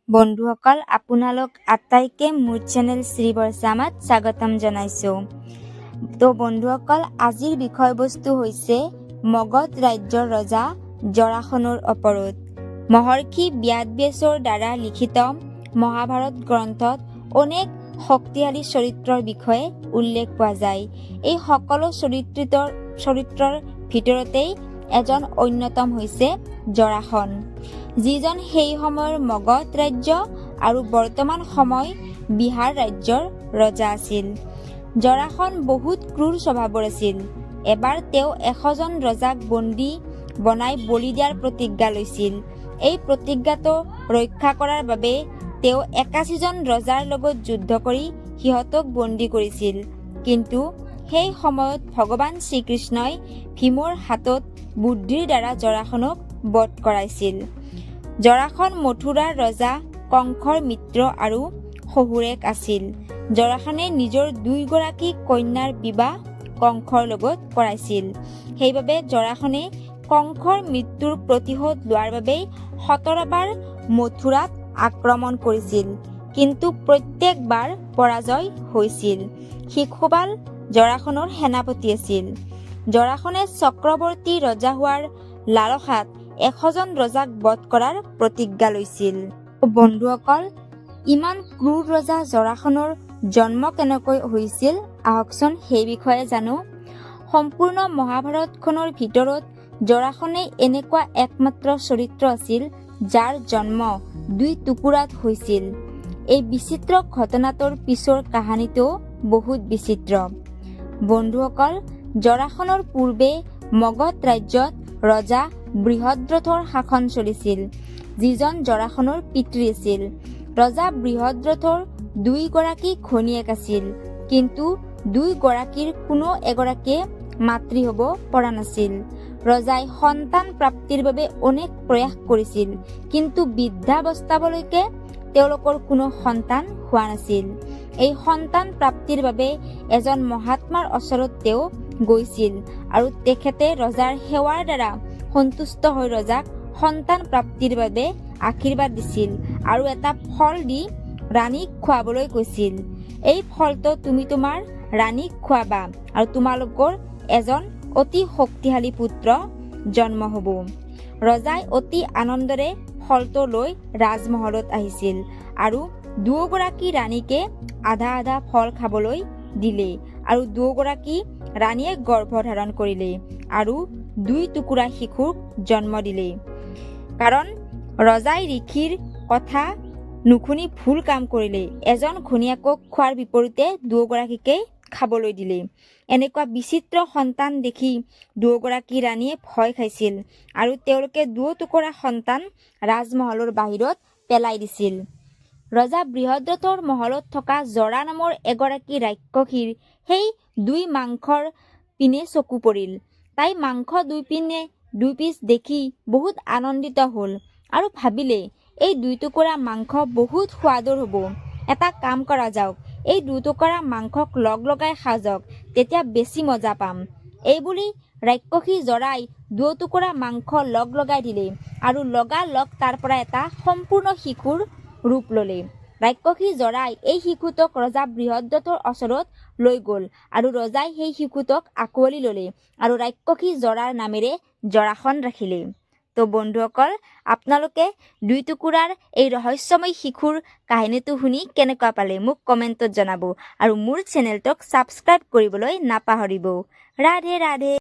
বন্ধুসকল আপোনালোক আটাইকে মোৰ চেনেল শ্ৰী বৰষা মাত স্বাগতম জনাইছোঁ। তো বন্ধুসকল আজিৰ বিষয়বস্তু হৈছে মগধ ৰাজ্যৰ ৰজা জৰাসনৰ ওপৰত। মহৰ্ষি ব্যাসৰ দ্বাৰা লিখিত মহাভাৰত গ্ৰন্থত অনেক শক্তিশালী চৰিত্ৰৰ বিষয়ে উল্লেখ পোৱা যায়। এই সকলো চৰিত্ৰৰ ভিতৰতেই এজন অন্যতম হৈছে জৰাসন, যিজন সেই সময়ৰ মগধ ৰাজ্য আৰু বৰ্তমান সময় বিহাৰ ৰাজ্যৰ ৰজা আছিল। জৰাসন বহুত ক্ৰূৰ স্বভাৱৰ আছিল। এবাৰ তেওঁ 100জন ৰজাক বন্দী বনাই বলি দিয়াৰ প্ৰতিজ্ঞা লৈছিল। এই প্ৰতিজ্ঞাটো ৰক্ষা কৰাৰ বাবে তেওঁ 81জন ৰজাৰ লগত যুদ্ধ কৰি সিহঁতক বন্দী কৰিছিল। কিন্তু সেই সময়ত ভগৱান শ্ৰীকৃষ্ণই ভীমৰ হাতত বুদ্ধিৰ দ্বাৰা জৰাসনক বধ কৰাইছিল। জৰাসন মথুৰাৰ ৰজা কংসৰ মিত্ৰ আৰু শহুৰেক আছিল। জৰাসনে নিজৰ 2গৰাকী কন্যাৰ বিবাহ কংসৰ লগত কৰাইছিল। সেইবাবে জৰাসনে কংসৰ মৃত্যুৰ প্ৰতিশোধ লোৱাৰ বাবে 17বাৰ মথুৰাত আক্ৰমণ কৰিছিল, কিন্তু প্ৰত্যেকবাৰ পৰাজয় হৈছিল। শিশুপাল জৰাসনৰ সেনাপতি আছিল। জৰাসনে চক্ৰৱৰ্তী ৰজা হোৱাৰ লালসাত 100জন ৰজাক বধ কৰাৰ প্ৰতিজ্ঞা লৈছিল। বন্ধুসকল, ইমান ক্ৰূৰ ৰজা জৰাসনৰ জন্ম কেনেকৈ হৈছিল আহকচোন সেই বিষয়ে জানো। সম্পূৰ্ণ মহাভাৰতখনৰ ভিতৰত জৰাসনেই এনেকুৱা একমাত্ৰ চৰিত্ৰ আছিল যাৰ জন্ম 2 টুকুৰাত হৈছিল। এই বিচিত্ৰ ঘটনাটোৰ পিছৰ কাহিনীটো বহুত বিচিত্ৰ। বন্ধুসকল, জৰাসনৰ পূৰ্বে মগধ ৰাজ্যত ৰজা বৃহদ্ৰথৰ শাসন চলিছিল, যিজন জৰাসনৰ পিতৃ আছিল। ৰজা বৃহদ্ৰথৰ 2গৰাকী ঘৈণীয়েক আছিল, কিন্তু 2গৰাকীৰ কোনো এগৰাকীয়ে মাতৃ হ'ব পৰা নাছিল। ৰজাই সন্তান প্ৰাপ্তিৰ বাবে অনেক প্ৰয়াস কৰিছিল, কিন্তু বৃদ্ধাৱস্থালৈকে তেওঁলোকৰ কোনো সন্তান হোৱা নাছিল। এই সন্তান প্ৰাপ্তিৰ বাবে এজন মহাত্মাৰ ওচৰত তেওঁ গৈছিল আৰু তেখেতে ৰজাৰ সেৱাৰ দ্বাৰা সন্তুষ্ট হৈ ৰজাক সন্তান প্ৰাপ্তিৰ বাবে আশীৰ্বাদ দিছিল আৰু এটা ফল দি ৰাণীক খুৱাবলৈ কৈছিল। এই ফলটো তুমি তোমাৰ ৰাণীক খুৱাবা আৰু তোমালোকৰ এজন অতি শক্তিশালী পুত্ৰ জন্ম হ'ব। ৰজাই অতি আনন্দৰে ফলটো লৈ ৰাজমহলত আহিছিল আৰু 2গৰাকী ৰাণীকে আধা আধা ফল খাবলৈ দিলে আৰু 2গৰাকী ৰাণীয়ে গৰ্ভধাৰণ কৰিলে আৰু 2 টুকুৰা শিশুক জন্ম দিলে। কাৰণ ৰজাই ঋষিৰ কথা নুশুনি ভুল কাম কৰিলে। এজন ঘৈণীয়েকক খোৱাৰ বিপৰীতে 2গৰাকীকে খাবলৈ দিলে। এনেকুৱা বিচিত্ৰ সন্তান দেখি 2গৰাকী ৰাণীয়ে ভয় খাইছিল আৰু তেওঁলোকে 2 টুকুৰা সন্তান ৰাজমহলৰ বাহিৰত পেলাই দিছিল। ৰজা বৃহদ্ৰথৰ মহলত থকা জৰা নামৰ এগৰাকী ৰাক্ষসীৰ সেই 2 মাংসৰ পিনে চকু পৰিল। তাই মাংস 2 পিচ দেখি বহুত আনন্দিত হ'ল আৰু ভাবিলে এই 2 টুকুৰা মাংস বহুত সোৱাদৰ হ'ব। এটা কাম কৰা যাওক, এই 2 টুকুৰা মাংসক লগাই খোৱা যাওক, তেতিয়া বেছি মজা পাম। এইবুলি ৰাক্ষসী জৰাই 2 টুকুৰা মাংস লগাই দিলে আৰু লগালগ তাৰ পৰা এটা সম্পূৰ্ণ শিশুৰ ৰূপ ল'লে। ৰাক্ষসী জৰাই এই শিশুটোক ৰজা বৃহদ্ৰথৰ ওচৰত লৈ গ'ল আৰু ৰজাই সেই শিশুটোক আঁকোৱালি ল'লে আৰু ৰাক্ষসী জৰাৰ নামেৰে জৰাসন ৰাখিলে। তো বন্ধুসকল, আপোনালোকে 2 টুকুৰাৰ এই ৰহস্যময় শিশুৰ কাহিনীটো শুনি কেনেকুৱা পালে মোক কমেণ্টত জনাব আৰু মোৰ চেনেলটোক ছাবস্ক্ৰাইব কৰিবলৈ নাপাহৰিব। ৰাধে ৰাধে।